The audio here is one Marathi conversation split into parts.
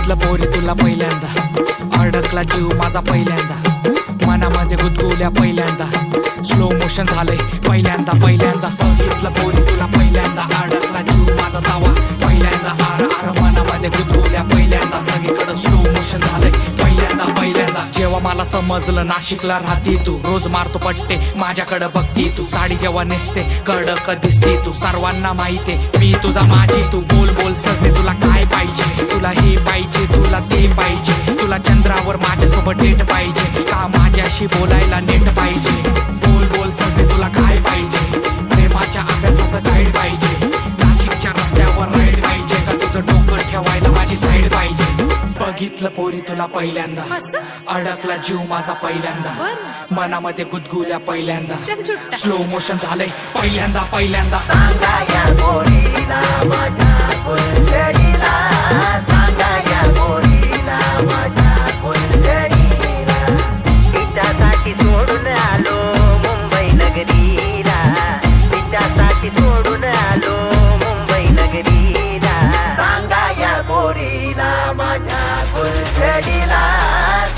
बघितलं पोरी तुला पहिल्यांदा, अडकला जीव माझा पहिल्यांदा, मनामध्ये गुदगुल्या पहिल्यांदा, स्लो मोशन झालंय पहिल्यांदा पहिल्यांदा. बघितलं पोरी तुला पहिल्यांदा, अडकला जीव माझा दावा पहिल्यांदा, आर आर मनामध्ये गुदगुल्या पहिल्यांदा, सगळीकडे स्लो मोशन झालंय पहिल्यांदा पहिल्यांदा. जेव्हा मला समजलं नाशिकला राहती तू, रोज मारतो पट्टे माझ्याकडे बघती तू, साडी जेव्हा नेसते कडक दिसते तू, सर्वांना माहितीये मी तुझा माझी तू. बोल बोल सजने तुला काय पाहिजे, तुला हे पाहिजे तुला ते पाहिजे, तुला चंद्रावर माझ्यासोबत डेट पाहिजे का माझ्याशी बोलायला नेट पाहिजे. बोल बोल सजने तुला काय पाहिजे, प्रेमाच्या अभ्यासाचं गाईड पाहिजे, नाशिकच्या रस्त्यावर राईड पाहिजे का तुझं डोकं ठेवायला माझी साईड पाहिजे. बघितलं पोरी तुला पहिल्यांदा, अडकला जीव माझा पहिल्यांदा, मनामध्ये गुदगुल्या पहिल्यांदा, स्लो मोशन झालंय पहिल्यांदा पहिल्यांदा. सांगा या पोरीला माझ्या फुलझडीला, सांगा या पोरीला माझ्या फुलझडीला, तिच्यासाठी सोडून आलो मुंबई नगरीला, तिच्यासाठी सोडून आलो मुंबई नगरीला. सांगा या पोरीला माझ्या फुलझडीला,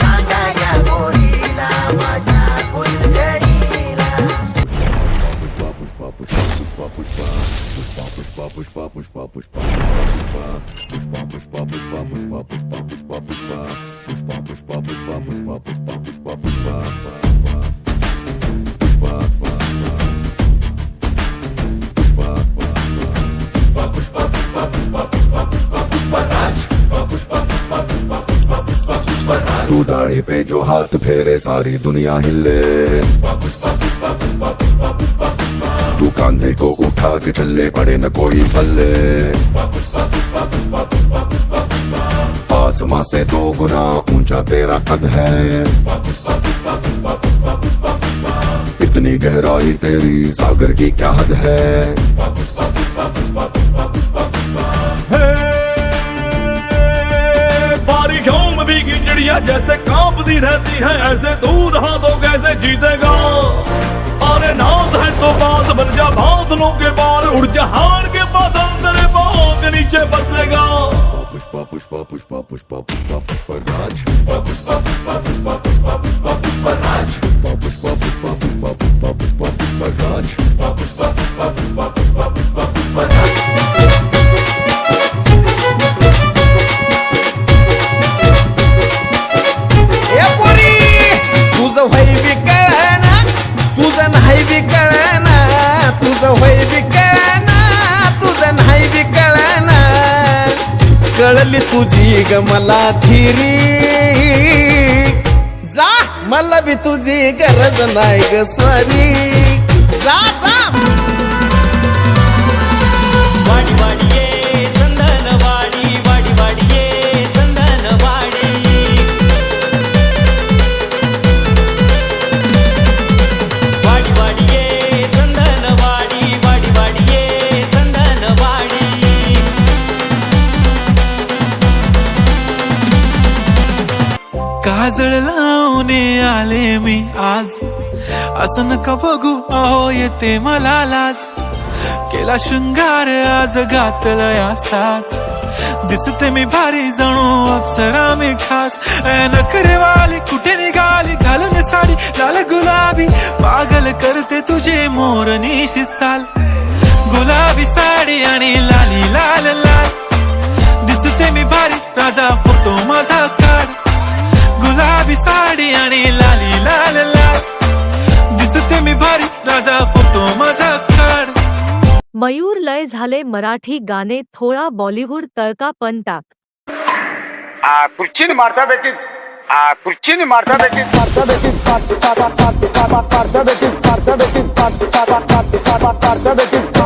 सांगा या पोरीला माझ्या फुलझडीला. तू दाढ़ी पे जो हाथ फेरे सारी दुनिया हिले, तू कांधे को उठा के चले पड़े न कोई पल्ले, आसमां से 2 गुना ऊंचा तेरा कद है, इतनी गहराई तेरी सागर की क्या हद है. बारिशों में भी चिड़िया जैसे कांपती रहती है, ऐसे दूध हाथों कैसे जीतेगा. अरे नाथ है तो बात बन जा, बादलों के पार उड़ जा, हार के बादल तेरे पाँव के नीचे बसेगा. पुष्पा पुष्पा पुष्पा पुष्पा पुष्पा पुष्पराज, पुष्पा पुष्पा पुष्पा पुष्पा पुष्पा पुष्पा पुष्पराज, पुष्पा पुष्पा पुष्पा पुष्पा पुष्पा पुष्पा पुष्पराज, पुष्पा पुष्पा पुष्पा पुष्पा पुष्पा पुष्पा पुष्पराज. तुझं होई विकळना, तुझं नाही विकळना, तुझं होई विकळना, तुझं नाही विकळना. कळली तुझी ग मला धीरी, जा मला बी तुझी गरज नाही ग सॉरी. जा जा वाडी वाडी ये चंदन वाडी, वाडी वाडी ये चंदन वाडी, वाडी वाडी ये चंदन वाडी, वाडी वाडी ये चंदन वाडी. काजळ लावून आले मी आज, असं नका बघू अहो येते मला लाज. केला शृंगार आज घातलाय असाच, दिसते मी भारी जणू अप्सरा मी खास. नखरेवाली कुठे निघाली घालून साडी लाल गुलाबी, पागल करते तुझे मोरनीशी चाल. गुलाबी साडी आणि लाली लाल लाल, दिसते मी भारी राजा फोटो माझा काढ. गुलाबी साडी आणि लाली लाल लाल, दिसते मी भारी राजा फोटो माझा काढ. मयूर लय झाले मराठी गाणे थोडा बॉलिवूड तळका पण टाक. कुर्चीने मारता बेटी, कुर्चीने मारता बेटी, मारता बेटी, मारता बेटी, मारता बेटी, मारता बेटी.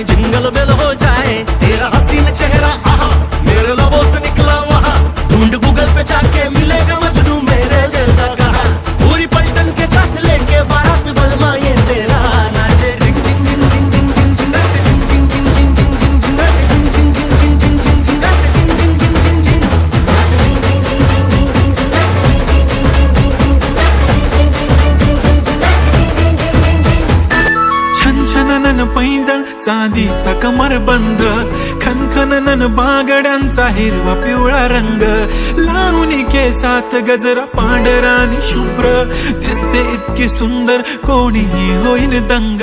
जिंगल बेल हो जाए, तेरा हसीन चेहरा आहा मेरे लबों से निकला वहाँ. चांदीचा कमरबंद, खनखनन बागड्यांचा हिरवा पिवळा रंग, लावणी केसात गजरा पांढरा आणि शुभ्र, दिसते इतकी सुंदर कोणीही होईल दंग.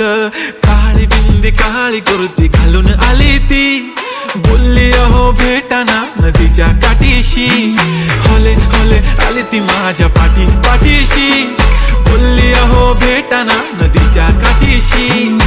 काळी बिंदी काळी कुर्ती घालून आली ती, बोलली अहो भेटाना नदीच्या काठीशी, होले होले आली ती माझ्या पाठीशी, बोलली अहो भेटाना नदीच्या काठीशी.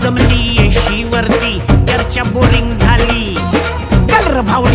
जमली येशीवरती चर्चा बोरिंग झाली, कलर भावला